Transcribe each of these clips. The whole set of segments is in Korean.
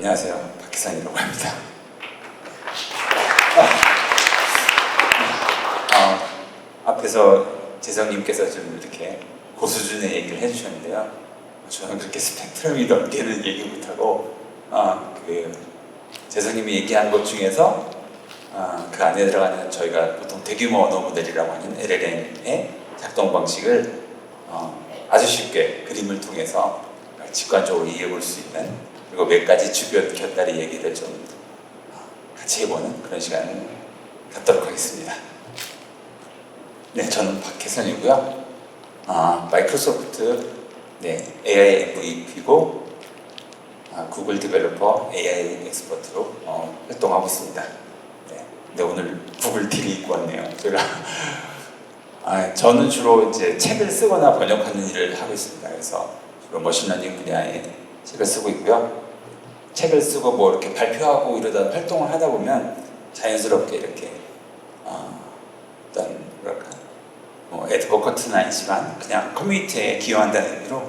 안녕하세요. 박희산이라고 합니다. 앞에서 재성님께서 좀 이렇게 고수준의 얘기를 해주셨는데요. 저는 그렇게 스펙트럼이 넓게는 얘기 못하고 재성님이 얘기한 것 중에서 그 안에 들어가는 저희가 보통 대규모 언어 모델이라고 하는 LLM의 작동 방식을 아주 쉽게 그림을 통해서 직관적으로 이해해 볼 수 있는, 그리고 몇 가지 주변 곁다리 얘기를 좀 같이 해보는 그런 시간을 갖도록 하겠습니다. 네, 저는 박혜선이고요. 마이크로소프트 AI MVP고 구글 디벨로퍼 AI 엑스퍼트로 활동하고 있습니다. 근데 오늘 구글 T를 입고 왔네요. 저는 주로 이제 책을 쓰거나 번역하는 일을 하고 있습니다. 그래서 주로 머신러닝 분야의 책을 쓰고 있고요. 책을 쓰고 뭐 이렇게 발표하고 이러다 활동을 하다 보면 자연스럽게 이렇게 어떤 뭐랄까 애드버커트는 아니지만 그냥 커뮤니티에 기여한다는 의미로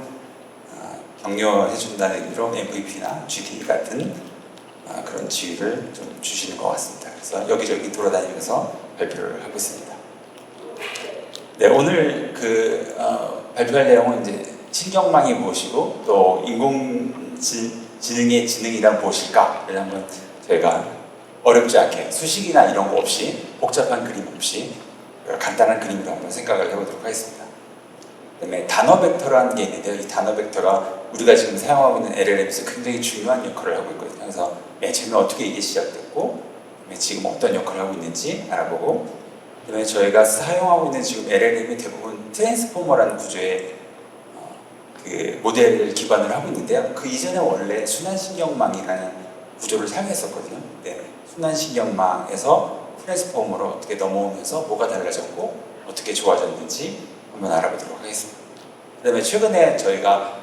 격려해준다는 의미로 MVP나 GD 같은 그런 지위를 좀 주시는 것 같습니다. 그래서 여기저기 돌아다니면서 발표를 하고 있습니다. 네, 오늘 발표할 내용은 이제 신경망이 무엇이고 또 인공지능의 지능이란 무엇일까를 한번 저희가 어렵지 않게 수식이나 이런 거 없이 복잡한 그림 없이 간단한 그림으로 한번 생각을 해보도록 하겠습니다. 그다음에 단어 벡터라는 게 있는데요. 이 단어 벡터가 우리가 지금 사용하고 있는 LLM에서 굉장히 중요한 역할을 하고 있거든요. 그래서 맨 처음에 어떻게 이게 시작됐고 지금 어떤 역할을 하고 있는지 알아보고, 그다음에 저희가 사용하고 있는 지금 LLM이 대부분 트랜스포머라는 구조의 그 모델을 기반으로 하고 있는데요. 그 이전에 원래 순환신경망이라는 구조를 사용했었거든요. 순환신경망에서 트랜스포머로 어떻게 넘어오면서 뭐가 달라졌고 어떻게 좋아졌는지 한번 알아보도록 하겠습니다. 그 다음에 최근에 저희가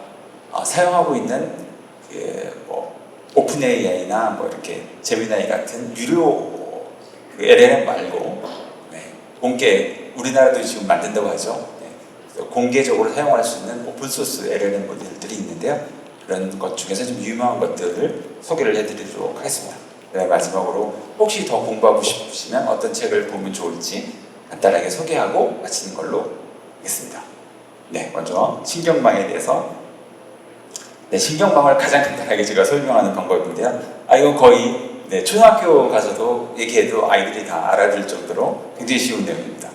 사용하고 있는 오픈 AI나 뭐 이렇게 제미나이 같은 유료 LLM 말고 공개, 우리나라도 지금 만든다고 하죠. 공개적으로 사용할 수 있는 오픈소스 LLM 모델들이 있는데요. 그런 것 중에서 좀 유명한 것들을 소개를 해드리도록 하겠습니다. 마지막으로 혹시 더 공부하고 싶으시면 어떤 책을 보면 좋을지 간단하게 소개하고 마치는 걸로 하겠습니다. 먼저 신경망에 대해서. 신경망을 가장 간단하게 제가 설명하는 방법인데요. 이건 거의 초등학교 가서도 얘기해도 아이들이 다 알아들 정도로 굉장히 쉬운 내용입니다.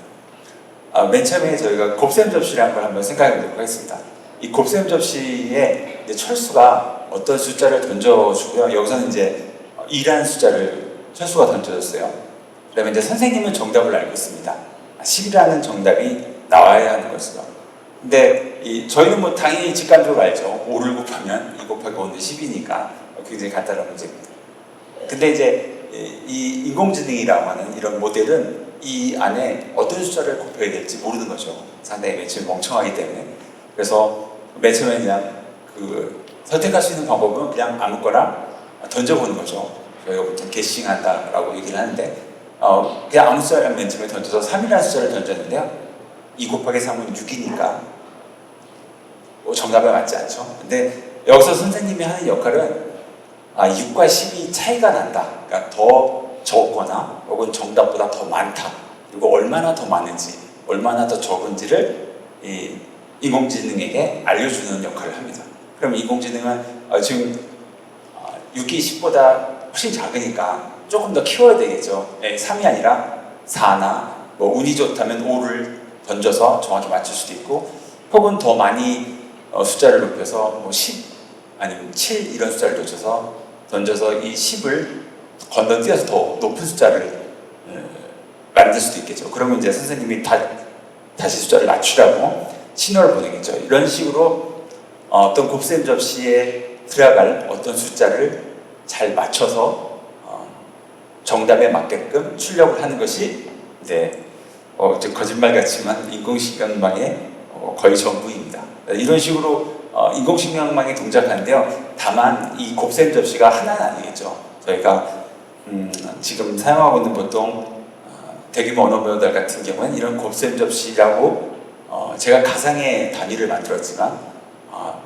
맨 처음에 저희가 곱셈 접시라는 걸 한번 생각해 보도록 하겠습니다. 이 곱셈 접시에 철수가 어떤 숫자를 던져주고요. 여기서는 이제 2라는 숫자를 철수가 던져줬어요. 그다음에 이제 선생님은 정답을 알고 있습니다. 10이라는 정답이 나와야 하는 것이죠. 근데 저희는 뭐 당연히 직관적으로 알죠. 5를 곱하면 2 곱하기 5는 10이니까 굉장히 간단한 문제입니다. 근데 이제 이 인공지능이라고 하는 이런 모델은 이 안에 어떤 숫자를 곱해야 될지 모르는 거죠. 상당히 맨 처음에 멍청하기 때문에. 그래서 맨 처음에 그냥 선택할 수 있는 방법은 그냥 아무거나 던져보는 거죠. 저희가 보통 게싱한다라고 얘기를 하는데 그냥 아무 숫자를 맨 처음에 던져서 3이라는 숫자를 던졌는데요. 2 곱하기 3은 6이니까 정답에 맞지 않죠. 근데 여기서 선생님이 하는 역할은 6과 10이 차이가 난다. 그러니까 더 적거나 혹은 정답보다 더 많다. 그리고 얼마나 더 많은지, 얼마나 더 적은지를 이 인공지능에게 알려주는 역할을 합니다. 그럼 인공지능은 지금 6이 10보다 훨씬 작으니까 조금 더 키워야 되겠죠. 3이 아니라 4나 뭐 운이 좋다면 5를 던져서 정확히 맞출 수도 있고, 혹은 더 많이 숫자를 높여서 뭐 10 아니면 7 이런 숫자를 던져서 이 10을 건너뛰어서 더 높은 숫자를 만들 수도 있겠죠. 그러면 이제 선생님이 다시 숫자를 낮추라고 신호를 보내겠죠. 이런 식으로 어떤 곱셈 접시에 들어갈 어떤 숫자를 잘 맞춰서 정답에 맞게끔 출력을 하는 것이 좀 거짓말 같지만 인공신경망의 거의 전부입니다. 이런 식으로 인공신경망이 동작하는데요. 다만 이 곱셈 접시가 하나는 아니겠죠. 저희가 지금 사용하고 있는 보통 대규모 언어 모델 같은 경우는 이런 곱셈 접시라고 제가 가상의 단위를 만들었지만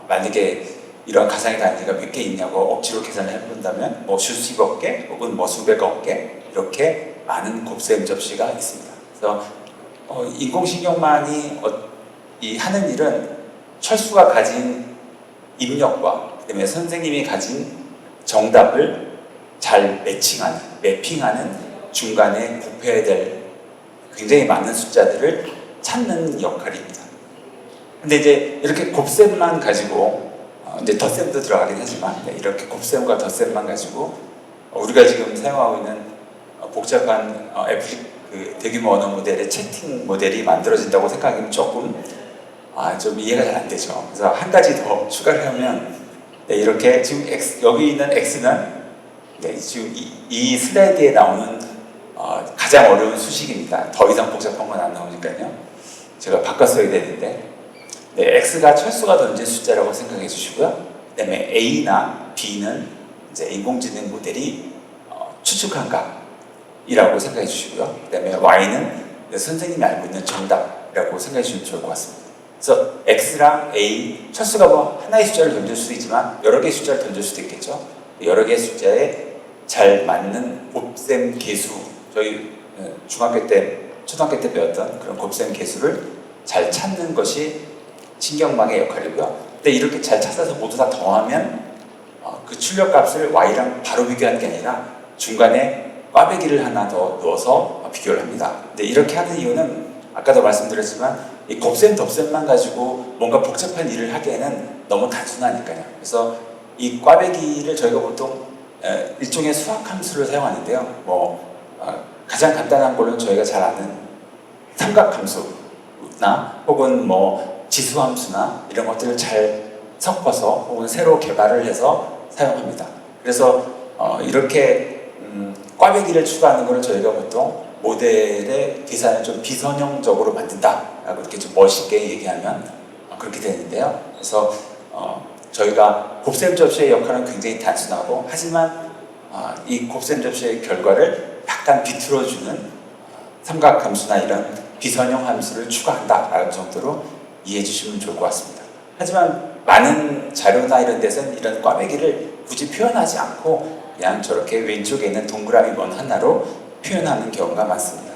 만약에 이런 가상의 단위가 몇 개 있냐고 억지로 계산을 해본다면 뭐 수십억 개 혹은 뭐 수백억 개 이렇게 많은 곱셈 접시가 있습니다. 그래서 인공신경망이 이 하는 일은 철수가 가진 입력과 그다음에 선생님이 가진 정답을 잘 매핑하는 중간에 곱해야 될 굉장히 많은 숫자들을 찾는 역할입니다. 근데 이제 이렇게 곱셈만 가지고 이제 덧셈도 들어가긴 하지만 이렇게 곱셈과 덧셈만 가지고 우리가 지금 사용하고 있는 복잡한 대규모 언어 모델의 채팅 모델이 만들어진다고 생각하면 조금 좀 이해가 잘 안 되죠. 그래서 한 가지 더 추가를 하면 이렇게 지금 여기 있는 x는 지금 이 슬라이드에 나오는 가장 어려운 수식입니다. 더 이상 복잡한 건 안 나오니까요. 제가 바꿔 써야 되는데 x가 철수가 던진 숫자라고 생각해 주시고요. 그 다음에 a나 b는 이제 인공지능 모델이 추측한 값이라고 생각해 주시고요. 그 다음에 y는 선생님이 알고 있는 정답이라고 생각해 주시면 좋을 것 같습니다. 그래서 x랑 a, 철수가 뭐 하나의 숫자를 던질 수도 있지만 여러 개의 숫자를 던질 수도 있겠죠. 여러 개의 숫자에 잘 맞는 곱셈 계수, 저희 중학교 때, 초등학교 때 배웠던 그런 곱셈 계수를 잘 찾는 것이 신경망의 역할이고요. 근데 이렇게 잘 찾아서 모두 다 더하면 그 출력값을 y랑 바로 비교하는 게 아니라 중간에 꽈배기를 하나 더 넣어서 비교를 합니다. 근데 이렇게 하는 이유는 아까도 말씀드렸지만 이 곱셈 덧셈만 가지고 뭔가 복잡한 일을 하기에는 너무 단순하니까요. 그래서 이 꽈배기를 저희가 보통 일종의 수학 함수를 사용하는데요. 가장 간단한 걸로는 저희가 잘 아는 삼각함수나 혹은 지수함수나 이런 것들을 잘 섞어서 혹은 새로 개발을 해서 사용합니다. 그래서 이렇게 꽈배기를 추가하는 것을 저희가 보통 모델의 계산을 좀 비선형적으로 만든다라고 이렇게 좀 멋있게 얘기하면 그렇게 되는데요. 그래서 저희가 곱셈 접시의 역할은 굉장히 단순하고 하지만 이 곱셈 접시의 결과를 약간 비틀어주는 삼각함수나 이런 비선형 함수를 추가한다라는 정도로 이해해 주시면 좋을 것 같습니다. 하지만 많은 자료나 이런 데서는 이런 꽈배기를 굳이 표현하지 않고 그냥 저렇게 왼쪽에 있는 동그라미 원 하나로 표현하는 경우가 많습니다.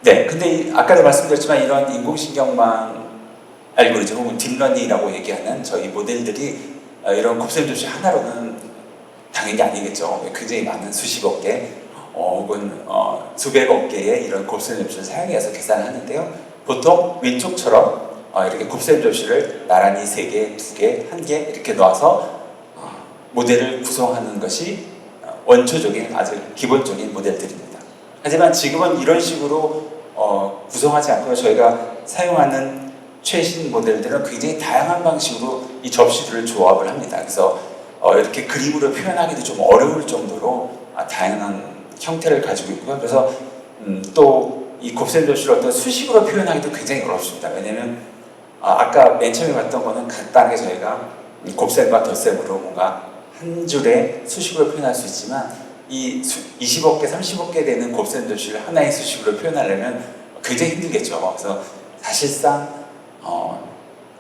네, 근데 아까도 말씀드렸지만 이런 인공신경망 알고리즘 혹은 딥러닝이라고 얘기하는 저희 모델들이 이런 곱셈 접시 하나로는 당연히 아니겠죠. 굉장히 많은 수십억 개 혹은 수백억 개의 이런 곱셈 접시를 사용해서 계산을 하는데요. 보통 왼쪽처럼 이렇게 곱셈 접시를 나란히 3개, 2개, 1개 이렇게 놓아서 모델을 구성하는 것이 원초적인 아주 기본적인 모델들입니다. 하지만 지금은 이런 식으로 구성하지 않고 저희가 사용하는 최신 모델들은 굉장히 다양한 방식으로 이 접시들을 조합을 합니다. 그래서 이렇게 그림으로 표현하기도 좀 어려울 정도로 다양한 형태를 가지고 있고요. 그래서 또 이 곱셈 접시를 어떤 수식으로 표현하기도 굉장히 어렵습니다. 왜냐하면 아까 맨 처음에 봤던 거는 간단하게 저희가 곱셈과 덧셈으로 뭔가 한 줄에 수식으로 표현할 수 있지만 이 20억 개, 30억 개 되는 곱셈 접시를 하나의 수식으로 표현하려면 굉장히 힘들겠죠. 그래서 사실상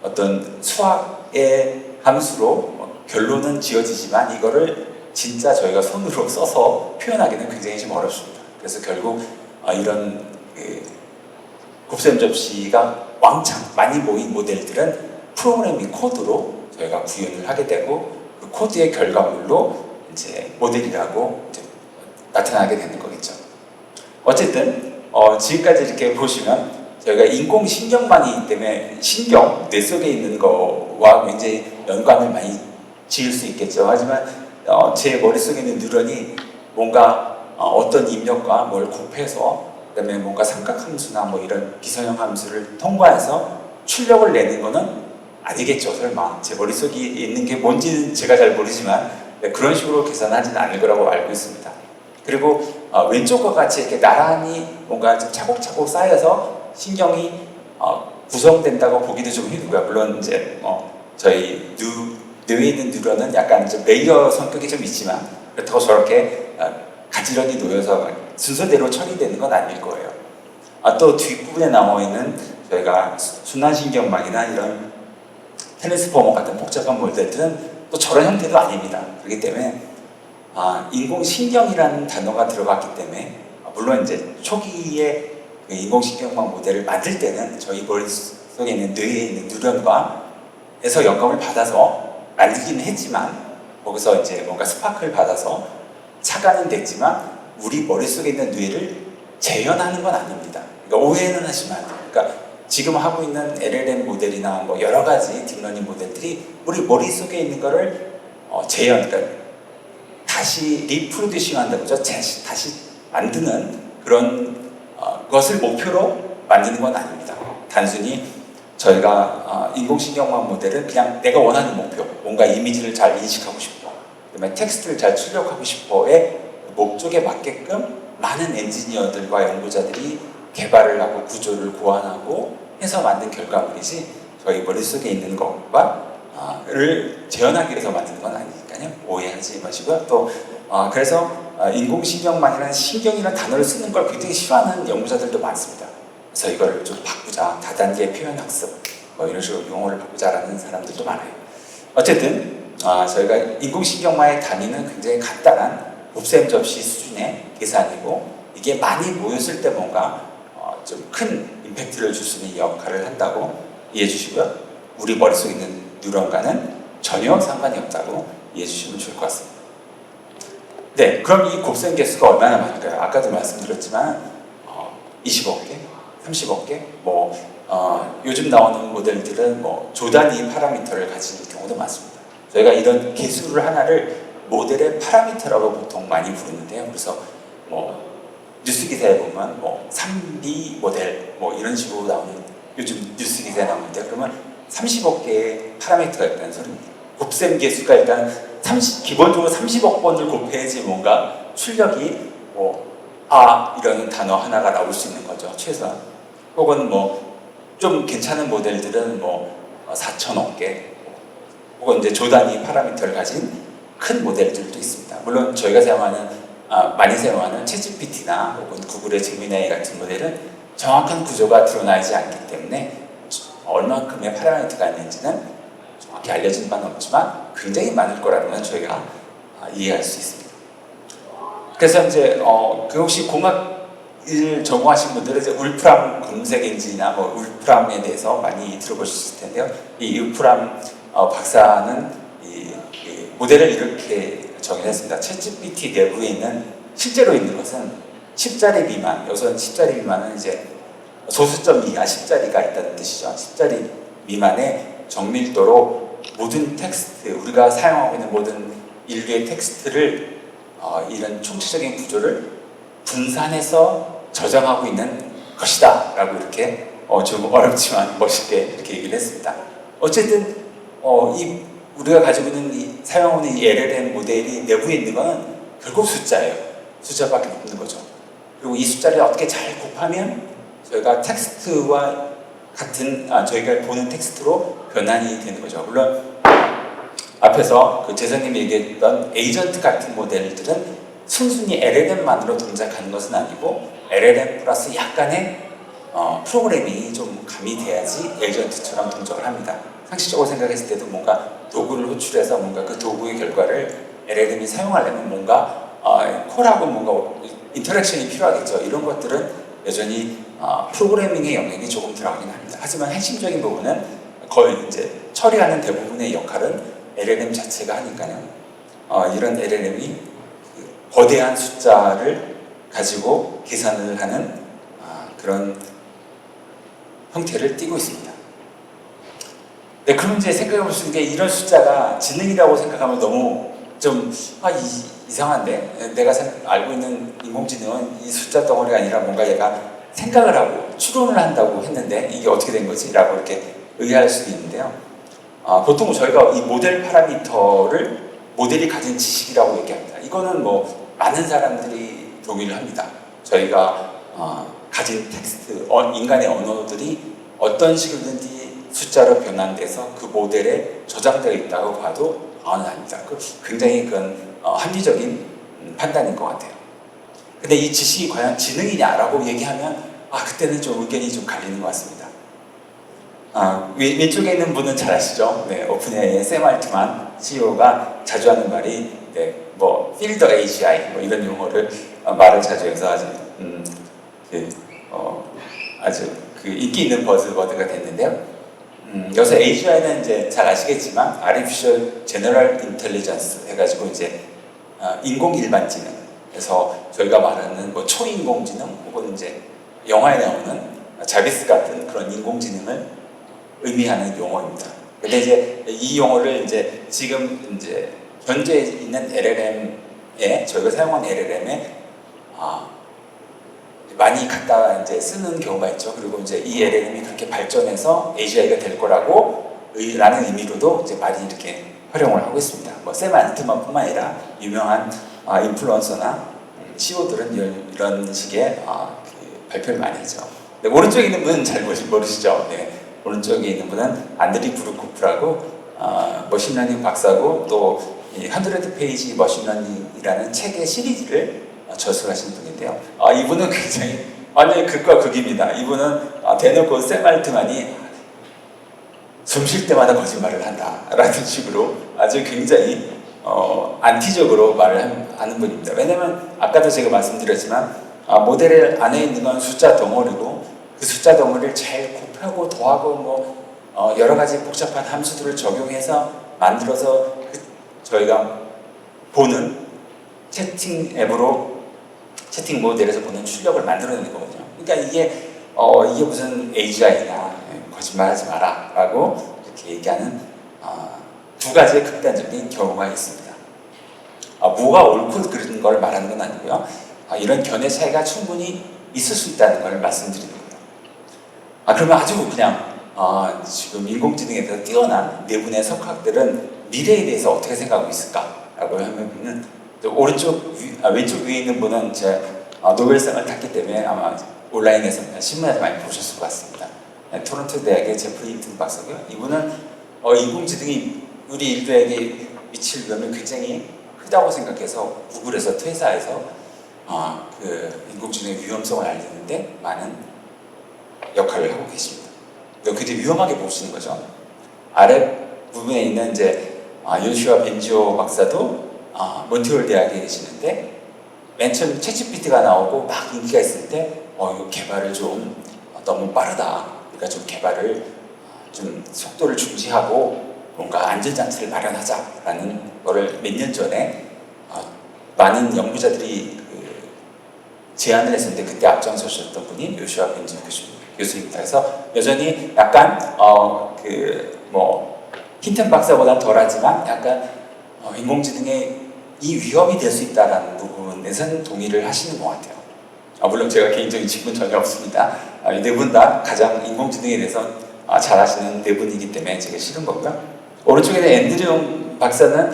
어떤 수학의 함수로 결론은 지어지지만 이거를 진짜 저희가 손으로 써서 표현하기는 굉장히 좀 어렵습니다. 그래서 결국 이런 곱셈 접시가 왕창 많이 모인 모델들은 프로그래밍 코드로 저희가 구현을 하게 되고 그 코드의 결과물로 이제 모델이라고 이제 나타나게 되는 거겠죠. 어쨌든 지금까지 이렇게 보시면 저희가 인공신경망이기 때문에 신경, 뇌 속에 있는 거와 굉장히 연관을 많이 지을 수 있겠죠. 하지만 제 머릿속에 있는 뉴런이 뭔가 어떤 입력과 뭘 곱해서 그다음에 뭔가 삼각함수나 이런 비선형 함수를 통과해서 출력을 내는 거는 아니겠죠. 설마 제 머릿속에 있는 게 뭔지는 제가 잘 모르지만 그런 식으로 계산하지는 않을 거라고 알고 있습니다. 그리고 왼쪽과 같이 이렇게 나란히 뭔가 좀 차곡차곡 쌓여서 신경이 구성된다고 보기도 좀 힘들고요. 물론 이제 저희 뇌에 있는 뉴런은 약간 좀 레이어 성격이 좀 있지만 그렇다고 저렇게 가지런히 놓여서 순서대로 처리되는 건 아닐 거예요. 또 뒷부분에 나와 있는 저희가 순환신경망이나 이런 트랜스포머 같은 복잡한 모델들은 또 저런 형태도 아닙니다. 그렇기 때문에 인공신경이라는 단어가 들어갔기 때문에 물론 이제 초기에 그 인공신경망 모델을 만들 때는 저희 머릿속에 있는 뇌에 있는 뉴런과에서 영감을 받아서 만들기는 했지만 거기서 이제 뭔가 스파크를 받아서 착안은 됐지만 우리 머릿속에 있는 뇌를 재현하는 건 아닙니다. 그러니까 오해는 하시면 안 돼요. 그러니까 지금 하고 있는 LLM 모델이나 뭐 여러 가지 딥러닝 모델들이 우리 머릿속에 있는 거를 재현, 그러니까 다시 리프로듀싱 한다고 하죠. 다시 만드는 그런 것을 목표로 만드는 건 아닙니다. 단순히 저희가 인공신경망 모델은 그냥 내가 원하는 목표, 뭔가 이미지를 잘 인식하고 싶어, 그다음에 텍스트를 잘 출력하고 싶어의 목적에 맞게끔 많은 엔지니어들과 연구자들이 개발을 하고 구조를 고안하고 해서 만든 결과물이지 저희 머릿속에 있는 것과를 재현하기 위해서 만드는 건 아니니까요. 오해하지 마시고요. 또 그래서 인공신경망이라는 신경이라는 단어를 쓰는 걸 굉장히 싫어하는 연구자들도 많습니다. 그래서 이걸 좀 바꾸자, 다단계 표현학습 뭐 이런 식으로 용어를 바꾸자라는 사람들도 많아요. 어쨌든 저희가 인공신경망의 단위는 굉장히 간단한 곱셈 접시 수준의 계산이고 이게 많이 모였을 때 뭔가 좀 큰 임팩트를 줄 수 있는 역할을 한다고 이해해 주시고요. 우리 머릿속에 있는 뉴런과는 전혀 상관이 없다고 이해해 주시면 좋을 것 같습니다. 네, 그럼 이 곱셈 개수가 얼마나 많을까요? 아까도 말씀드렸지만 20억 개, 30억 개, 요즘 나오는 모델들은 조 단위 파라미터를 가진 경우도 많습니다. 저희가 이런 개수를 하나를 모델의 파라미터라고 보통 많이 부르는데요. 그래서 뉴스 기사에 보면 3B 모델 이런 식으로 나오는 요즘 뉴스 기사에 나오는데 그러면 30억 개의 파라미터가 있다는 소리입니다. 곱셈 개수가 일단 기본적으로 30억 번을 곱해야지 뭔가 출력이 이런 단어 하나가 나올 수 있는 거죠. 최소한. 혹은 좀 괜찮은 모델들은 4천억 개 혹은 이제 조 단위 파라미터를 가진 큰 모델들도 있습니다. 물론 저희가 많이 사용하는 챗GPT나 혹은 구글의 제미나이 같은 모델은 정확한 구조가 드러나지 않기 때문에 얼만큼의 파라미터가 있는지는 정확히 알려진 바는 없지만 굉장히 많을 거라는 건 저희가 이해할 수 있습니다. 그래서 이제 혹시 공학을 전공하신 분들은 이제 울프람 검색 엔진이나 울프람에 대해서 많이 들어보셨을 텐데요. 이 울프람 박사는 이 모델을 이렇게 정의했습니다. 챗GPT 내부에 있는 실제로 있는 것은 10자리 미만, 여기서는 10자리 미만은 이제 소수점 이하 10자리가 있다는 뜻이죠. 10자리 미만의 정밀도로 모든 텍스트, 우리가 사용하고 있는 모든 인류의 텍스트를 이런 총체적인 구조를 분산해서 저장하고 있는 것이다 라고 이렇게 좀 어렵지만 멋있게 이렇게 얘기를 했습니다. 어쨌든 우리가 가지고 있는 사용하고 있는 이 LLM 모델이 내부에 있는 것은 결국 숫자예요. 숫자밖에 없는 거죠. 그리고 이 숫자를 어떻게 잘 곱하면 저희가 텍스트와 같은 저희가 보는 텍스트로 변환이 되는 거죠. 물론 앞에서 제사님이 얘기했던 에이전트 같은 모델들은 순순히 LLM만으로 동작하는 것은 아니고 LLM 플러스 약간의 프로그래밍이 좀 가미돼야지 에이전트처럼 동작을 합니다. 상식적으로 생각했을 때도 뭔가 도구를 호출해서 뭔가 그 도구의 결과를 LLM이 사용하려면 뭔가 콜하고 뭔가 인터랙션이 필요하겠죠. 이런 것들은 여전히 프로그래밍의 영역이 조금 들어가긴 합니다. 하지만 핵심적인 부분은 거의 이제 처리하는 대부분의 역할은 LLM 자체가 하니까요. 이런 LLM이 거대한 숫자를 가지고 계산을 하는 그런 형태를 띠고 있습니다. 네, 그럼 이제 생각해 볼 수 있는 게 이런 숫자가 지능이라고 생각하면 너무 좀 이상한데 내가 알고 있는 인공지능은 이 숫자 덩어리가 아니라 뭔가 얘가 생각을 하고 추론을 한다고 했는데 이게 어떻게 된 거지? 라고 이렇게 의아할 수도 있는데요. 보통 저희가 이 모델 파라미터를 모델이 가진 지식이라고 얘기합니다. 이거는 많은 사람들이 동의를 합니다. 저희가 가진 텍스트, 인간의 언어들이 어떤 식으로든지 숫자로 변환돼서 그 모델에 저장되어 있다고 봐도 과언은 아닙니다. 굉장히 그건 합리적인 판단인 것 같아요. 근데 이 지식이 과연 지능이냐라고 얘기하면 그때는 좀 의견이 좀 갈리는 것 같습니다. 왼쪽에 있는 분은 잘 아시죠? 네, 오픈AI의 샘 알트만 CEO가 자주 하는 말이 뭐 필더 AGI 뭐 이런 용어를 말을 자주 해서 그, 아주 그 인기 있는 버즈워드가 됐는데요. 여기서 AGI는 이제 잘 아시겠지만 Artificial General Intelligence 해가지고 이제 인공 일반지능. 그래서 저희가 말하는 뭐 초인공지능 혹은 이제 영화에 나오는 자비스 같은 그런 인공지능을 의미하는 용어입니다. 근데 이제 이 용어를 이제 지금 이제 현재 있는 LLM에 저희가 사용하는 LLM에 많이 갖다 이제 쓰는 경우가 있죠. 그리고 이제 이 LLM이 그렇게 발전해서 AGI가 될 거라고 라는 의미로도 이제 많이 이렇게 활용을 하고 있습니다. 뭐 샘 알트만뿐만 아니라 유명한 인플루언서나 CEO들은 이런 식의 그 발표를 많이 하죠. 네, 오른쪽에 있는 분은 잘 모르시죠. 네, 오른쪽에 있는 분은 안드리 브루코프라고 머신러닝 박사고 또 100페이지 머신러닝이라는 책의 시리즈를 저술하신 분인데요. 이분은 굉장히 완전히 극과 극입니다. 이분은 대놓고 샘 알트만이 숨 쉴 때마다 거짓말을 한다라는 식으로 아주 굉장히 안티적으로 말을 하는 분입니다. 왜냐면 아까도 제가 말씀드렸지만 모델 안에 있는 건 숫자 덩어리고 그 숫자 덩어리를 잘 곱하고 더하고 뭐 여러 가지 복잡한 함수들을 적용해서 만들어서 저희가 보는 채팅 앱으로 채팅 모델에서 보는 출력을 만들어내는 거거든요. 그러니까 이게 무슨 AGI냐 거짓말하지 마라 라고 이렇게 얘기하는 두 가지의 극단적인 경우가 있습니다. 뭐가 옳고 그런 걸 말하는 건 아니고요. 이런 견해 차이가 충분히 있을 수 있다는 걸 말씀드리는 거예요. 그러면 아주 그냥 지금 인공지능에 대해서 뛰어난 네 분의 석학들은 미래에 대해서 어떻게 생각하고 있을까라고 하면 왼쪽 위에 있는 분은 이제 노벨상을 탔기 때문에 아마 온라인에서 신문에서 많이 보셨을 것 같습니다. 토론토 대학의 제프리 힌튼 박사고요. 이분은 인공지능이 우리 인류에게 미칠 위험이 굉장히 크다고 생각해서 구글에서 퇴사해서 그 인공지능의 위험성을 알리는데 많은 역할을 하고 계십니다. 굉장히 위험하게 보시는 거죠. 아래 부분에 있는 이제 요슈아 벤지오 박사도 몬트리올 대학에 계시는데 맨 처음 챗GPT가 나오고 막 인기가 있을 때 이거 개발을 좀 너무 빠르다. 그러니까 좀 개발을 좀 속도를 중지하고 뭔가 안전장치를 마련하자라는 거를 몇 년 전에 많은 연구자들이 제안을 했었는데 그때 앞장서셨던 분이 요슈아 벤지오 교수입니다. 그래서 여전히 약간 힌튼 박사보다는 덜하지만 약간 인공지능의 이 위험이 될 수 있다는 부분에서는 동의를 하시는 것 같아요. 물론 제가 개인적인 직분 전혀 없습니다. 이 네 분 다 가장 인공지능에 대해서 잘 아시는 네 분이기 때문에 제가 싫은 거고요. 오른쪽에 있는 앤드류 박사는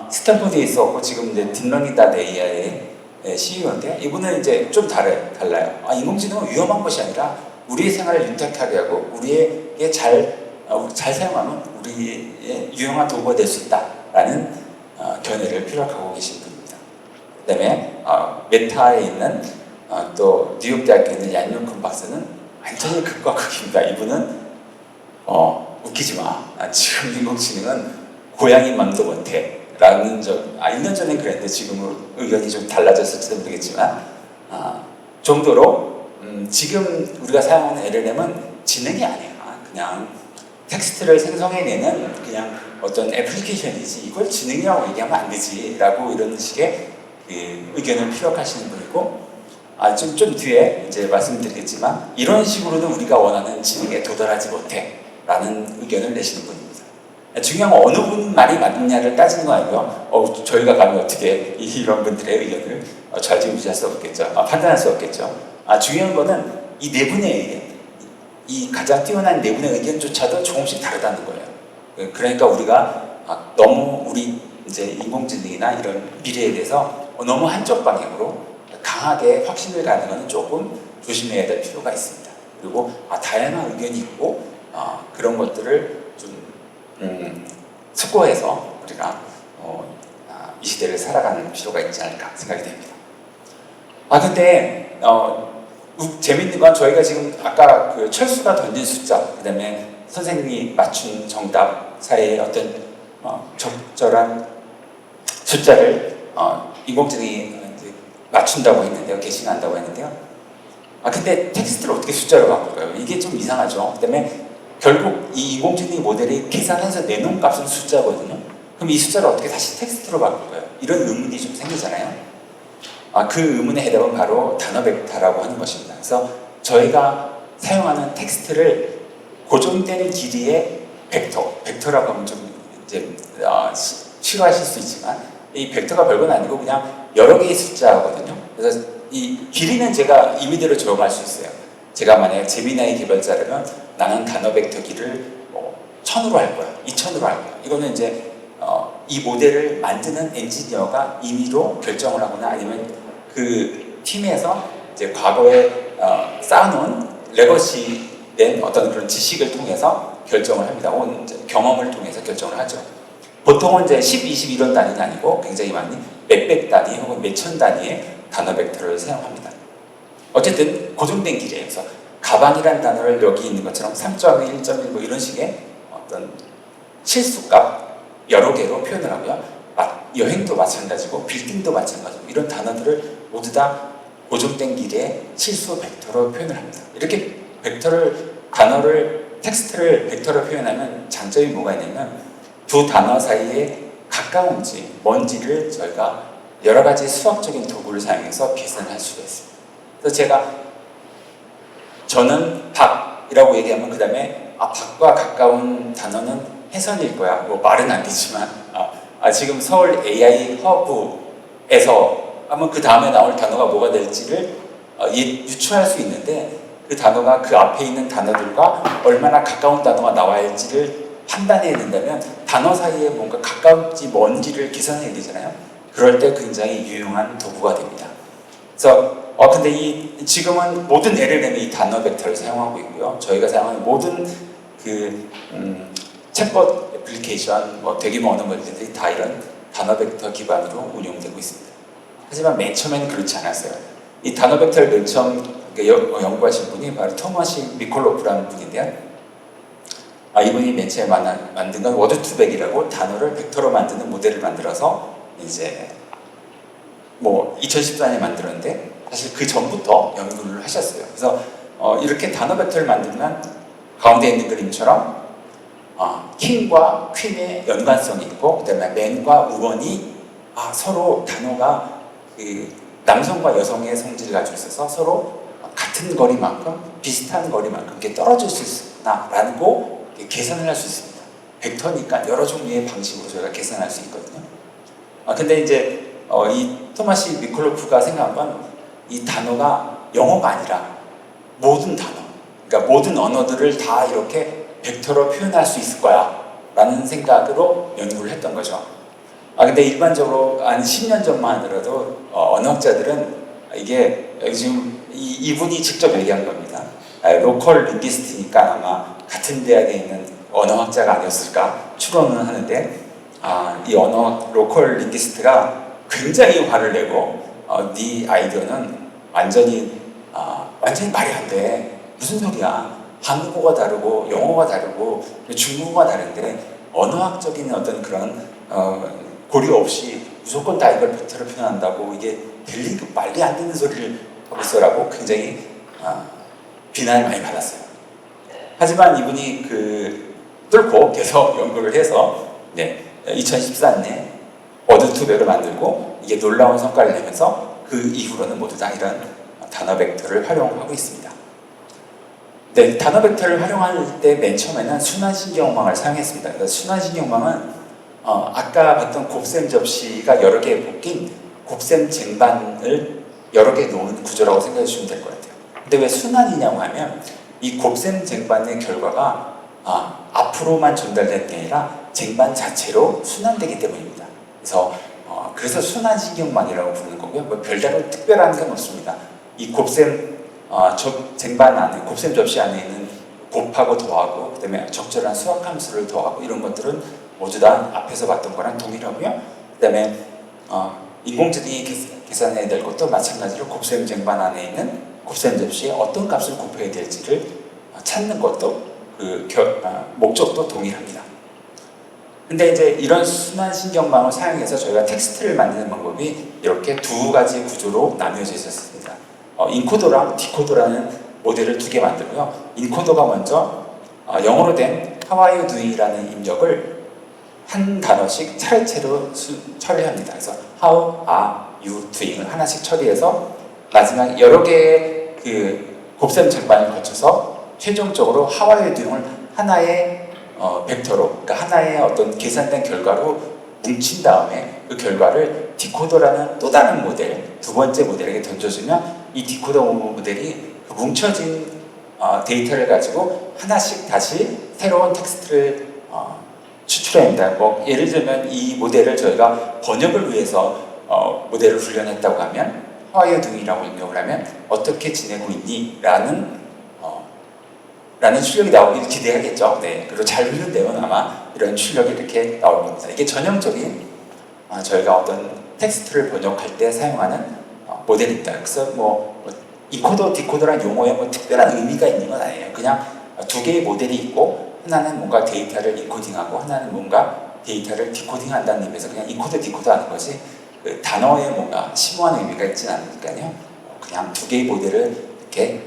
스탠포드에 있었고 지금 이제 딥러닝.ai의 CEO인데 이분은 이제 좀 달라요. 인공지능은 위험한 것이 아니라 우리의 생활을 윤택하게 하고 우리에게 잘 사용하면 우리의 유용한 도구가 될 수 있다라는 견해를 피력하고 계신 분입니다. 그 다음에 메타에 있는 또 뉴욕 대학교에 있는 얀요큰 박사는 완전히 극과 극입니다. 이분은 웃기지 마. 지금 인공지능은 고양이 맘도 못해. 라는 1년 전엔 그랬는데 지금은 의견이 좀 달라졌을지도 모르겠지만 정도로 지금 우리가 사용하는 LLM은 지능이 아니야. 그냥 텍스트를 생성해내는 그냥 어떤 애플리케이션이지 이걸 지능이라고 얘기하면 안 되지 라고 이런 식의 의견을 피력하시는 분이고 좀 뒤에 이제 말씀드리겠지만 이런 식으로는 우리가 원하는 지능에 도달하지 못해 라는 의견을 내시는 분입니다. 중요한 건 어느 분 말이 맞느냐를 따지는 거 아니고요. 저희가 감히 어떻게 이런 분들의 의견을 좌지우지할 수 없겠죠. 판단할 수 없겠죠. 중요한 거는 이 네 분의 의견, 이 가장 뛰어난 네 분의 의견조차도 조금씩 다르다는 거예요. 그러니까 우리가 너무 우리 이제 인공지능이나 이런 미래에 대해서 너무 한쪽 방향으로 강하게 확신을 가는 것은 조금 조심해야 될 필요가 있습니다. 그리고 다양한 의견이 있고 그런 것들을 좀 숙고해서 우리가 이 시대를 살아가는 필요가 있지 않을까 생각이 됩니다. 근데 재밌는 건 저희가 지금 아까 그 철수가 던진 숫자, 그다음에 선생님이 맞춘 정답 사이에 어떤 적절한 숫자를 인공지능이 이제 맞춘다고 했는데요, 계산한다고 했는데요. 근데 텍스트를 어떻게 숫자로 바꿀까요? 이게 좀 이상하죠. 그다음에 결국 이 인공지능 모델이 계산해서 내놓은 값은 숫자거든요. 그럼 이 숫자를 어떻게 다시 텍스트로 바꿀까요? 이런 의문이 좀 생기잖아요. 그 의문의 해답은 바로 단어 벡터라고 하는 것입니다. 그래서 저희가 사용하는 텍스트를 고정된 길이의 벡터라고 하면 좀 이제 싫어하실 수 있지만 이 벡터가 별건 아니고 그냥 여러 개의 숫자거든요. 그래서 이 길이는 제가 임의대로 적용할 수 있어요. 제가 만약 제미나이 개발자라면 나는 단어 벡터 길을 1000으로 할 거야, 2000으로 할 거야. 이거는 이제 이 모델을 만드는 엔지니어가 임의로 결정을 하거나 아니면 그 팀에서 이제 과거에 쌓아놓은 레거시된 어떤 그런 지식을 통해서 결정을 합니다. 혹은 경험을 통해서 결정을 하죠. 보통은 이제 10, 20 이런 단위는 아니고 굉장히 많이 몇백 단위 혹은 몇천 단위의 단어 벡터를 사용합니다. 어쨌든 고정된 길이에요. 그래서 가방이란 단어를 여기 있는 것처럼 3.1, 1.1 뭐 이런 식의 어떤 실수값 여러 개로 표현을 하고요. 여행도 마찬가지고 빌딩도 마찬가지고 이런 단어들을 모두 다 고정된 길이의 실수 벡터로 표현을 합니다. 이렇게 텍스트를 벡터로 표현하면 장점이 뭐가 있냐면 두 단어 사이에 가까운지 먼지를 저희가 여러 가지 수학적인 도구를 사용해서 계산을 할 수가 있습니다. 그래서 저는 박이라고 얘기하면 그 다음에 박과 가까운 단어는 해선일 거야. 뭐 말은 안 되지만 지금 서울 AI 허브에서 하면 그 다음에 나올 단어가 뭐가 될지를 유추할 수 있는데 그 단어가 그 앞에 있는 단어들과 얼마나 가까운 단어가 나와야 할지를 판단해야 된다면 단어 사이에 뭔가 가까운지 먼지를 계산해야 되잖아요. 그럴 때 굉장히 유용한 도구가 됩니다. 그래서 근데 지금은 모든 LLM이 이 단어 벡터를 사용하고 있고요. 저희가 사용하는 모든 그 챗봇 애플리케이션, 대규모 언어 모델들이 다 이런 단어 벡터 기반으로 운용되고 있습니다. 하지만 맨 처음에는 그렇지 않았어요. 이 단어 벡터를 맨 처음 연구하신 분이 바로 토마시 미콜로프라는 분인데요. 이분이 맨 처음에 만든 건 워드2백이라고 단어를 벡터로 만드는 모델을 만들어서 이제 2014년에 만들었는데 사실 그 전부터 연구를 하셨어요. 그래서 이렇게 단어 벡터를 만들면 가운데 있는 그림처럼 킹과 퀸의 연관성이 있고 그다음에 맨과 우먼이 서로 단어가 그 남성과 여성의 성질을 가지고 있어서 서로 같은 거리만큼 비슷한 거리만큼 이렇게 떨어질 수 있구나라고 계산을 할 수 있습니다. 벡터니까 여러 종류의 방식으로 저희가 계산할 수 있거든요. 근데 이제 이 토마시 미콜로프가 생각한 건 이 단어가 영어가 아니라 모든 단어, 그러니까 모든 언어들을 다 이렇게 벡터로 표현할 수 있을 거야 라는 생각으로 연구를 했던 거죠. 근데 일반적으로 한 10년 전만 하더라도 언어학자들은 이게 지금 이분이 직접 얘기한 겁니다. 로컬 링귀스트니까 아마 같은 대학에 있는 언어학자가 아니었을까 추론을 하는데 이 로컬 링귀스트가 굉장히 화를 내고 네 아이디어는 완전히 말이 안 돼. 무슨 소리야. 한국어가 다르고 영어가 다르고 중국어가 다른데 언어학적인 어떤 그런 고려 없이 무조건 다 이걸 벡터로 표현한다고 이게 말이 안 되는 소리를 하고 있어라고 굉장히 비난을 많이 받았어요. 하지만 이분이 뚫고 계속 연구를 해서 2014년에 워드2백을 만들고 이게 놀라운 성과를 내면서 그 이후로는 모두 다 이런 단어 벡터를 활용하고 있습니다. 단어 벡터를 활용할 때 맨 처음에는 순환신경망을 사용했습니다. 그래서 순환신경망은 아까 봤던 곱셈 접시가 여러 개 묶인 곱셈 쟁반을 여러 개 놓은 구조라고 생각해 주시면 될 것 같아요. 근데 왜 순환이냐고 하면 이 곱셈 쟁반의 결과가 앞으로만 전달되는 게 아니라 쟁반 자체로 순환되기 때문입니다. 그래서 순환신경망이라고 부르는 거고요. 별다른 특별한 건 없습니다. 이 곱셈 쟁반 안에, 곱셈 접시 안에 있는 곱하고 더하고 그다음에 적절한 수학함수를 더하고 이런 것들은 모두 다 앞에서 봤던 거랑 동일하고요. 그다음에 인공지능이 계산해야 될 것도 마찬가지로 곱셈 쟁반 안에 있는 곱셈 접시에 어떤 값을 곱해야 될지를 찾는 것도 목적도 동일합니다. 근데 이제 이런 순환신경망을 사용해서 저희가 텍스트를 만드는 방법이 이렇게 두 가지 구조로 나뉘어져 있었습니다. 인코더랑 디코더라는 모델을 두 개 만들고요. 인코더가 먼저 영어로 된 How are you doing이라는 입력을 한 단어씩 차례차례로 처리합니다. 그래서 How are you doing을 하나씩 처리해서 마지막 여러 개의 곱셈 장반을 거쳐서 최종적으로 How are you doing을 하나의 벡터로, 그러니까 하나의 어떤 계산된 결과로 뭉친 다음에 그 결과를 디코더라는 또 다른 모델, 두 번째 모델에게 던져주면 이 디코더 모델이 그 뭉쳐진 데이터를 가지고 하나씩 다시 새로운 텍스트를 추출해냅니다. 예를 들면 이 모델을 저희가 번역을 위해서 모델을 훈련했다고 하면 How are you doing이라고 입력을 하면 어떻게 지내고 있니? 라는 출력이 나오길 기대하겠죠. 네. 그리고 잘 훈련되면 아마 이런 출력이 이렇게 나올 겁니다. 이게 전형적인 저희가 어떤 텍스트를 번역할 때 사용하는 모델입니다. 그래서 인코더, 디코더란 용어에 특별한 의미가 있는 건 아니에요. 그냥 두 개의 모델이 있고 하나는 뭔가 데이터를 인코딩하고 하나는 뭔가 데이터를 디코딩한다는 의미에서 그냥 인코더, 디코더 하는 거지 그 단어에 뭔가 심오한 의미가 있지는 않으니까요. 그냥 두 개의 모델을 이렇게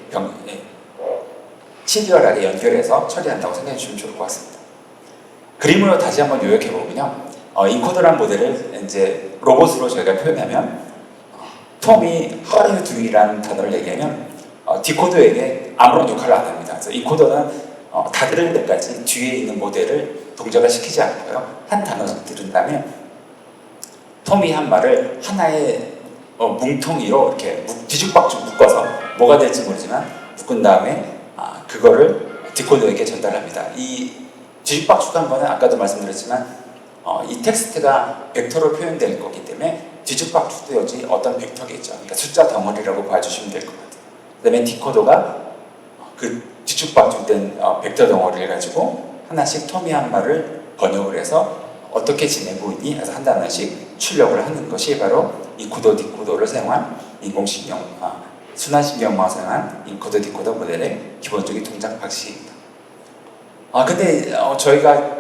시리얼하게 연결해서 처리한다고 생각해 주시면 좋을 것 같습니다. 그림으로 다시 한번 요약해 보면요. 인코더란 모델을 이제 로봇으로 저희가 표현하면 톰이 How are you doing이라는 단어를 얘기하면 디코더에게 아무런 역할을 안 합니다. 그래서 인코더는 다 들을 때까지 뒤에 있는 모델을 동작을 시키지 않고요. 한 단어씩 들은 다음에 톰이 한 말을 하나의 뭉텅이로 이렇게 뒤죽박죽 묶어서 뭐가 될지 모르지만 묶은 다음에 그거를 디코더에게 전달합니다. 이 뒤죽박죽한 거는 아까도 말씀드렸지만 이 텍스트가 벡터로 표현될 거기 때문에 뒤죽박죽도 역시 어떤 벡터겠죠. 그러니까 숫자 덩어리라고 봐주시면 될 것 같아요. 그 다음에 디코더가 그 뒤죽박죽된 벡터 덩어리를 가지고 하나씩 톰이 한 말을 번역을 해서 어떻게 지내고 있니? 해서 한 단어씩 출력을 하는 것이 바로 인코더, 디코더를 사용한 순환신경망을 사용한 인코더, 디코더 모델의 기본적인 동작 방식입니다. 근데 저희가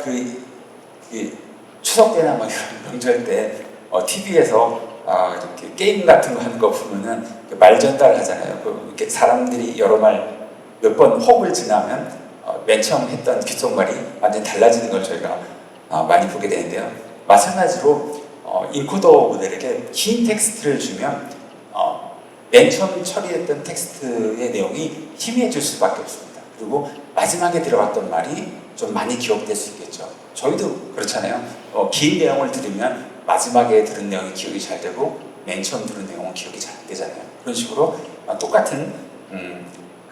추석 때나 이런 명절 때 TV에서 이렇게 게임 같은 거 하는 거 보면은 말 전달하잖아요. 이렇게 사람들이 여러 말 몇 번 호흡을 지나면 맨 처음 했던 귓속말이 완전히 달라지는 걸 저희가 많이 보게 되는데요. 마찬가지로 인코더 모델에게 긴 텍스트를 주면 맨 처음 처리했던 텍스트의 내용이 희미해질 수밖에 없습니다. 그리고 마지막에 들어갔던 말이 좀 많이 기억될 수 있겠죠. 저희도 그렇잖아요. 긴 내용을 들으면 마지막에 들은 내용이 기억이 잘 되고 맨 처음 들은 내용은 기억이 잘 안 되잖아요. 그런 식으로 똑같은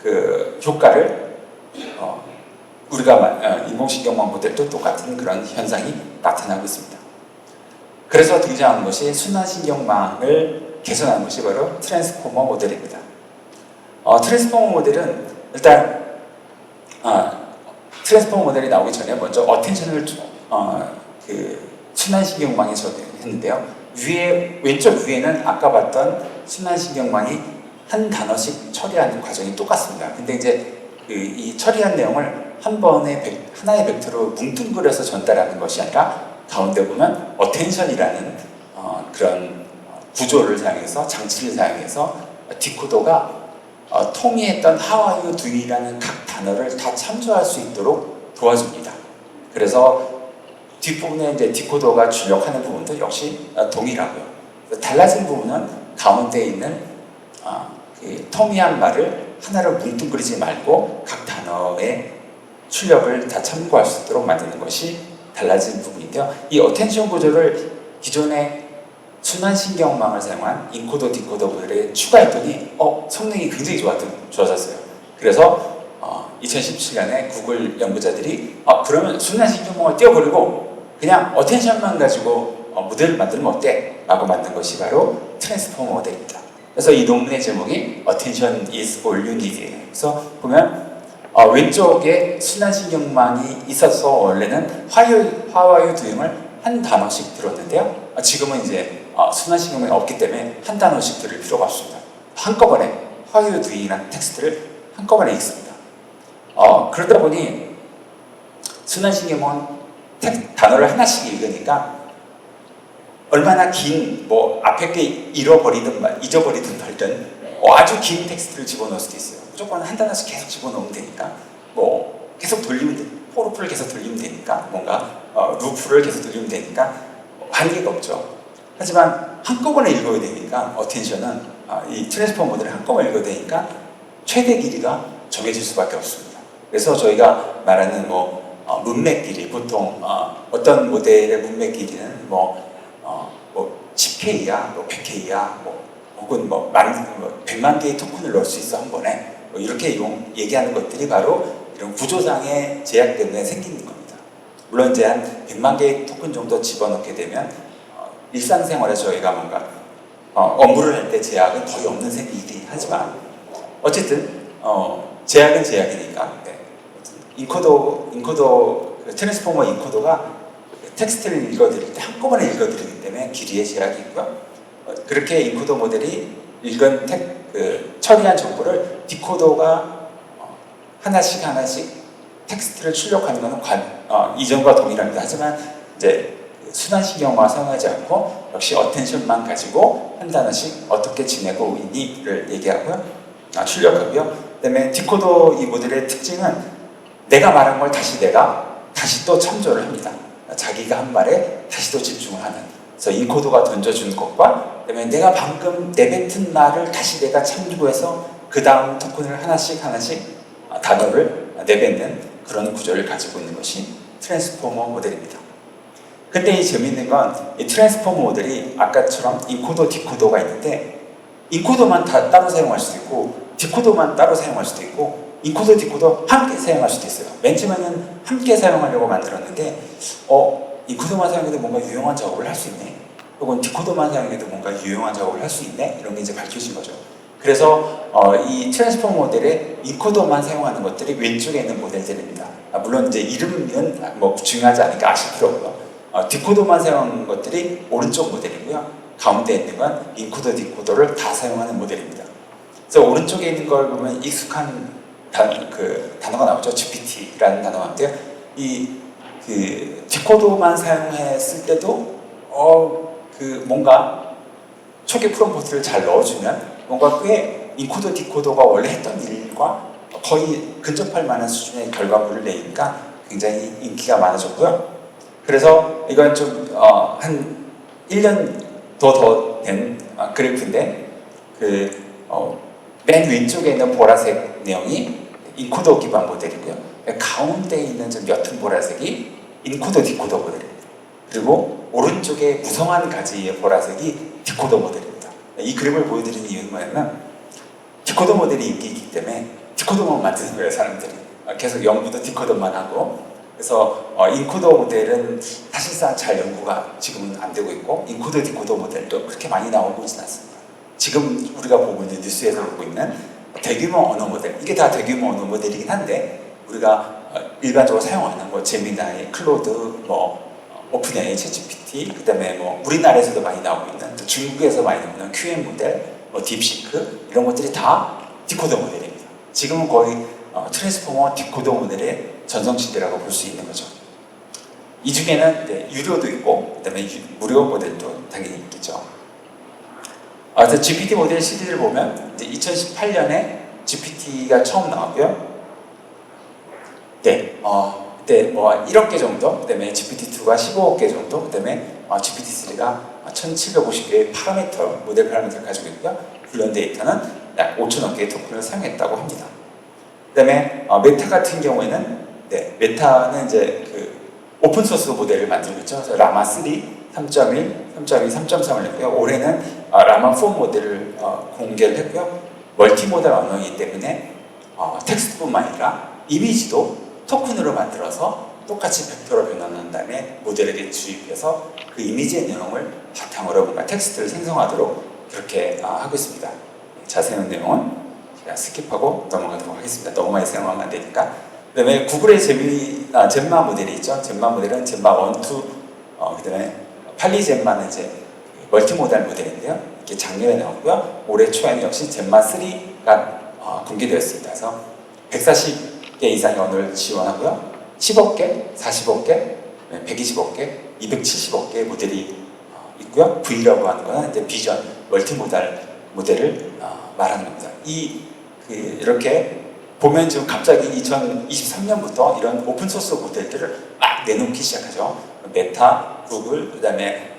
그 효과를 우리가 인공신경망 모델도 똑같은 그런 현상이 나타나고 있습니다. 그래서 등장한 것이 순환신경망을 개선한 것이 바로 트랜스포머 모델입니다. 트랜스포머 모델은 일단 트랜스포머 모델이 나오기 전에 먼저 어텐션을 순환신경망에 적용했는데요. 왼쪽 위에는 아까 봤던 순환신경망이 한 단어씩 처리하는 과정이 똑같습니다. 근데 이제 이 처리한 내용을 하나의 벡터로 뭉뚱그려서 전달하는 것이 아니라 가운데 보면 어텐션이라는 그런 구조를 사용해서 장치를 사용해서 디코더가 톰이 했던 How are you doing이라는 각 단어를 다 참조할 수 있도록 도와줍니다. 그래서 뒷부분에 이제 디코더가 출력하는 부분도 역시 동일하고요. 달라진 부분은 가운데 있는 톰이 한 말을 하나로 뭉뚱그리지 말고 각 단어의 출력을 다 참고할 수 있도록 만드는 것이 달라진 부분인데요. 이 어텐션 구조를 기존의 순환신경망을 사용한 인코더, 디코더 모델에 추가했더니 성능이 굉장히 좋아졌어요. 그래서 2017년에 구글 연구자들이 그러면 순환신경망을 떼어버리고 그냥 어텐션만 가지고 모델을 만들면 어때? 라고 만든 것이 바로 트랜스포머 모델입니다. 그래서 이 논문의 제목이 Attention is all you need. 그래서 보면 왼쪽에 순환신경망이 있어서 원래는 How are you doing을 한 단어씩 들었는데요. 지금은 이제 순환신경망이 없기 때문에 한 단어씩 들을 필요가 없습니다. 한꺼번에 how you doing이라는 텍스트를 한꺼번에 읽습니다. 그러다 보니 순환신경은 단어를 하나씩 읽으니까 얼마나 긴 뭐 앞에 게 잊어버리든 말든 아주 긴 텍스트를 집어넣을 수도 있어요. 무조건 한 단어씩 계속 집어넣으면 되니까 뭐 계속 돌리면 돼. 포르프를 계속 돌리면 되니까 뭔가 루프를 계속 돌리면 되니까 한계가 없죠. 하지만 한꺼번에 읽어야 되니까 어텐션은 이 트랜스포머 모델을 한꺼번에 읽어야 되니까 최대 길이가 정해질 수밖에 없습니다. 그래서 저희가 말하는 문맥 길이 보통 어떤 모델의 문맥 길이는 10K야, 100K야, 혹은 100만 개의 토큰을 넣을 수 있어 한 번에 이렇게 얘기하는 것들이 바로 이런 구조상의 제약 때문에 생기는 겁니다. 물론 이제 한 100만 개의 토큰 정도 집어넣게 되면 일상생활에 저희가 뭔가 업무를 할 때 제약은 거의 없는 셈이긴 하지만 어쨌든 제약은 제약이니까 인코더 트랜스포머 인코더가 텍스트를 읽어드릴 때 한꺼번에 읽어드리기 때문에 길이의 제약이 있고요. 그렇게 인코더 모델이 읽은 처리한 정보를 디코더가 하나씩 텍스트를 출력하는 것은 이전과 동일합니다. 하지만 이제 순환신경만 사용하지 않고 역시 어텐션만 가지고 한 단어씩 어떻게 지내고 있니를 얘기하고요. 출력하고요. 그다음에 디코더 이 모델의 특징은 내가 말한 걸 다시 또 참조를 합니다. 자기가 한 말에 다시 또 집중을 하는. 그래서 인코더가 던져준 것과 그다음에 내가 방금 내뱉은 말을 다시 내가 참조해서 그 다음 토큰을 하나씩 단어를 내뱉는 그런 구조를 가지고 있는 것이 트랜스포머 모델입니다. 근데 이 재미있는 건 이 트랜스포머 모델이 아까처럼 인코더, 디코더가 있는데 인코더만 따로 사용할 수도 있고 디코더만 따로 사용할 수도 있고 인코더, 디코더 함께 사용할 수도 있어요. 맨 처음에는 함께 사용하려고 만들었는데 인코더만 사용해도 뭔가 유용한 작업을 할 수 있네. 혹은 디코더만 사용해도 뭔가 유용한 작업을 할 수 있네. 이런 게 이제 밝혀진 거죠. 그래서 이 트랜스포머 모델에 인코더만 사용하는 것들이 왼쪽에 있는 모델들입니다. 물론 이제 이름은 중요하지 않으니까 아실 필요 없고요. 디코더만 사용하는 것들이 오른쪽 모델이고요. 가운데 있는 건 인코더, 디코더를 다 사용하는 모델입니다. 그래서 오른쪽에 있는 걸 보면 익숙한 단어가 나오죠. GPT라는 단어가 나오는데요. 디코더만 사용했을 때도 뭔가 초기 프롬프트를 잘 넣어주면 뭔가 꽤 인코더, 디코더가 원래 했던 일과 거의 근접할 만한 수준의 결과물을 내니까 굉장히 인기가 많아졌고요. 그래서 이건 좀 한 1년 더 된 그래프인데 맨 왼쪽에 있는 보라색 내용이 인코더 기반 모델이고요. 가운데 있는 좀 옅은 보라색이 인코더, 디코더 모델입니다. 그리고 오른쪽에 무성한 가지의 보라색이 디코더 모델입니다. 이 그림을 보여드리는 이유는 뭐냐면 디코더 모델이 인기 있기 때문에 디코더만 만드는 거예요, 사람들이. 계속 연구도 디코더만 하고. 그래서 인코더 모델은 사실상 잘 연구가 지금은 안 되고 있고 인코더, 디코더 모델도 그렇게 많이 나오고 있지는 않습니다. 지금 우리가 보고 있는 뉴스에서 보고 있는 대규모 언어 모델, 이게 다 대규모 언어 모델이긴 한데 우리가 일반적으로 사용하는 제미나이, 클로드, 오픈 AI, 챗GPT, 그다음에 우리나라에서도 많이 나오고 있는 또 중국에서 많이 나오는 QM 모델, 딥시크 이런 것들이 다 디코더 모델입니다. 지금은 거의 트랜스포머 디코더 모델의 전성시대라고 볼 수 있는 거죠. 이 중에는 유료도 있고 그다음에 무료 모델도 당연히 있겠죠. 그래서 GPT 모델 시리즈를 보면 이제 2018년에 GPT가 처음 나왔고요. 그때 1억 개 정도, 그다음에 GPT-2가 15억 개 정도, 그다음에 GPT-3가 1,750개의 모델 파라미터를 가지고 있고요. 훈련 데이터는 약 5천억 개의 토큰을 사용했다고 합니다. 그다음에 메타 같은 경우에는 메타는 이제 오픈 소스 모델을 만들고 있죠. 그래서 라마 3, 3.1, 3.2, 3.3을 했고요. 올해는 라마 4 모델을 공개를 했고요. 멀티모델 언어이기 때문에 텍스트뿐만 아니라 이미지도 토큰으로 만들어서 똑같이 벡터로 변환한 다음에 모델에게 주입해서 그 이미지의 내용을 바탕으로 뭔가 텍스트를 생성하도록 그렇게 하고 있습니다. 자세한 내용은 제가 스킵하고 넘어가도록 하겠습니다. 너무 많이 사용하면 안 되니까. 그 다음에 구글의 젬마 모델이 있죠. 젬마 모델은 젬마 1, 2, 그 다음에 팔리젬마는 이제 멀티모달 모델인데요. 이게 작년에 나오고요. 올해 초에는 역시 젬마 3가 공개되었습니다. 그래서 140개 이상의 언어를 지원하고요. 10억 개, 40억 개, 120억 개, 270억 개의 모델이 있고요. V라고 하는 거는 이제 비전, 멀티모달 모델을 말하는 겁니다. 이렇게 보면 지금 갑자기 2023년부터 이런 오픈소스 모델들을 막 내놓기 시작하죠. 메타, 구글, 그 다음에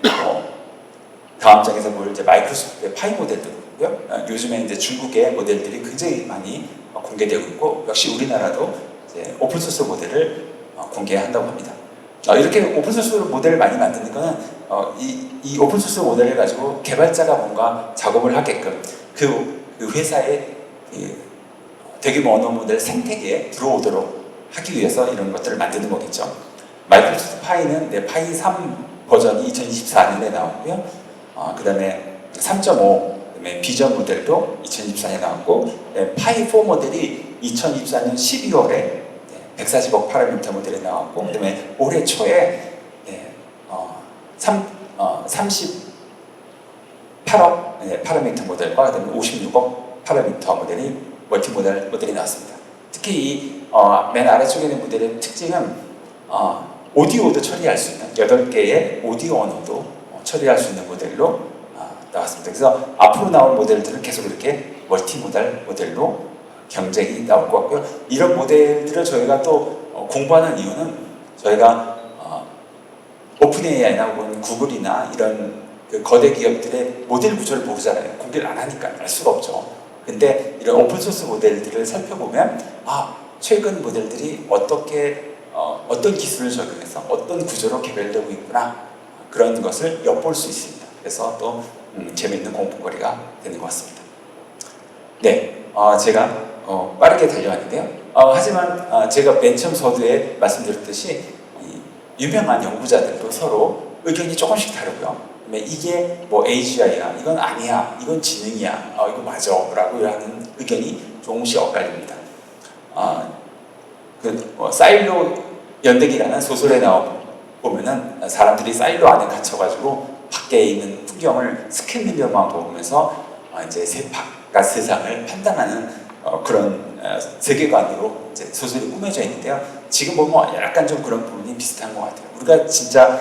다음 장에서 볼 이제 마이크로소프트의 파이 모델도 있고요. 요즘에 이제 중국의 모델들이 굉장히 많이 공개되고 있고, 역시 우리나라도 이제 오픈소스 모델을 공개한다고 합니다. 이렇게 오픈소스 모델을 많이 만드는 거는 이 오픈소스 모델을 가지고 개발자가 뭔가 작업을 하게끔 그 회사의 대규모 언어 모델 생태계에 들어오도록 하기 위해서 이런 것들을 만드는 거겠죠. 마이크로소프트 파이는 파이 3 버전이 2024년에 나왔고요. 그 다음에 3.5, 그다음에 비전 모델도 2024년에 나왔고, 파이 4 모델이 2024년 12월에 140억 파라미터 모델이 나왔고, 그 다음에 올해 초에 38억 파라미터 모델과 그 다음에 56억 파라미터 모델이 멀티모달 모델이 나왔습니다. 특히 이 맨 아래쪽에 있는 모델의 특징은 오디오도 처리할 수 있는 8개의 오디오 언어도 처리할 수 있는 모델로 나왔습니다. 그래서 앞으로 나올 모델들은 계속 이렇게 멀티모달 모델로 경쟁이 나올 것 같고요. 이런 모델들을 저희가 또 공부하는 이유는 저희가 오픈 AI나 혹은 구글이나 이런 그 거대 기업들의 모델 구조를 모르잖아요. 공개를 안 하니까 알 수가 없죠. 근데 이런 오픈소스 모델들을 살펴보면 최근 모델들이 어떤 기술을 적용해서 어떤 구조로 개발되고 있구나, 그런 것을 엿볼 수 있습니다. 그래서 또 재미있는 공부거리가 되는 것 같습니다. 네, 제가 빠르게 달려왔는데요. 하지만 제가 맨 처음 서두에 말씀드렸듯이 유명한 연구자들도 서로 의견이 조금씩 다르고요. 이게 뭐 AGI야, 이건 아니야, 이건 지능이야, 이거 맞아 라고 하는 의견이 조금씩 엇갈립니다. 사일로 연대기라는 소설에 보면은 사람들이 사일로 안에 갇혀가지고 밖에 있는 풍경을 스캔들려만 보면서 이제 바깥 세상을 판단하는 그런 세계관으로 이제 소설이 꾸며져 있는데요. 지금 보면 약간 좀 그런 부분이 비슷한 것 같아요. 우리가 진짜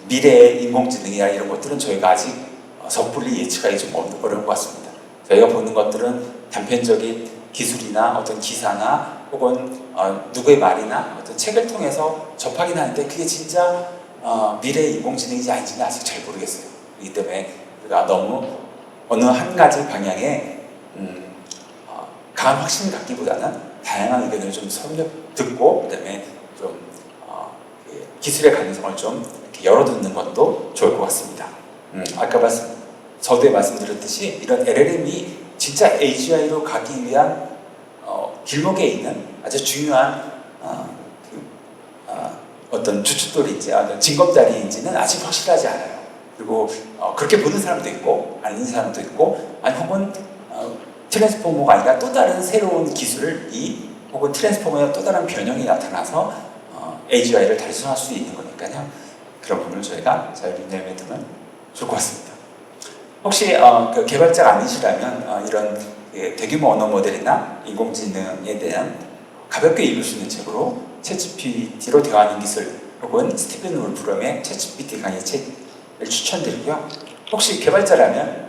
미래의 인공지능이나 이런 것들은 저희가 아직 섣불리 예측하기 좀 어려운 것 같습니다. 저희가 보는 것들은 단편적인 기술이나 어떤 기사나 혹은 누구의 말이나 어떤 책을 통해서 접하긴 하는데 그게 진짜 미래의 인공지능인지 아닌지는 아직 잘 모르겠어요. 그렇기 때문에 우리가 너무 어느 한 가지 방향에 강한 확신을 갖기보다는 다양한 의견을 좀 서로 듣고, 그다음에 좀 기술의 가능성을 좀 이렇게 열어두는 것도 좋을 것 같습니다. 아까 저도에 말씀드렸듯이 이런 LLM이 진짜 AGI로 가기 위한 길목에 있는 아주 중요한 어떤 주춧돌인지 징검다리인지는 아직 확실하지 않아요. 그리고 그렇게 보는 사람도 있고 아닌 사람도 있고, 아니 혹은 트랜스포머가 아니라 또 다른 새로운 기술이 혹은 트랜스포머의 또 다른 변형이 나타나서 AGI를 달성할 수 있는 거니까요. 그런 부분을 저희가 잘 유념해 두면 좋을 것 같습니다. 혹시 그 개발자가 아니시라면 이런 대규모 언어 모델이나 인공지능에 대한 가볍게 읽을 수 있는 책으로 챗GPT로 대화하는 기술 혹은 스티븐 울프럼의 챗GPT 강의 책을 추천드리고요. 혹시 개발자라면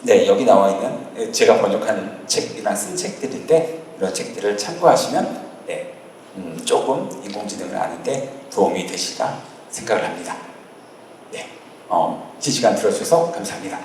여기 나와 있는 제가 번역한 책이나 쓴 책들인데 이런 책들을 참고하시면 조금 인공지능을 아는데 도움이 되시리라 생각을 합니다. 긴 시간 들어주셔서 감사합니다.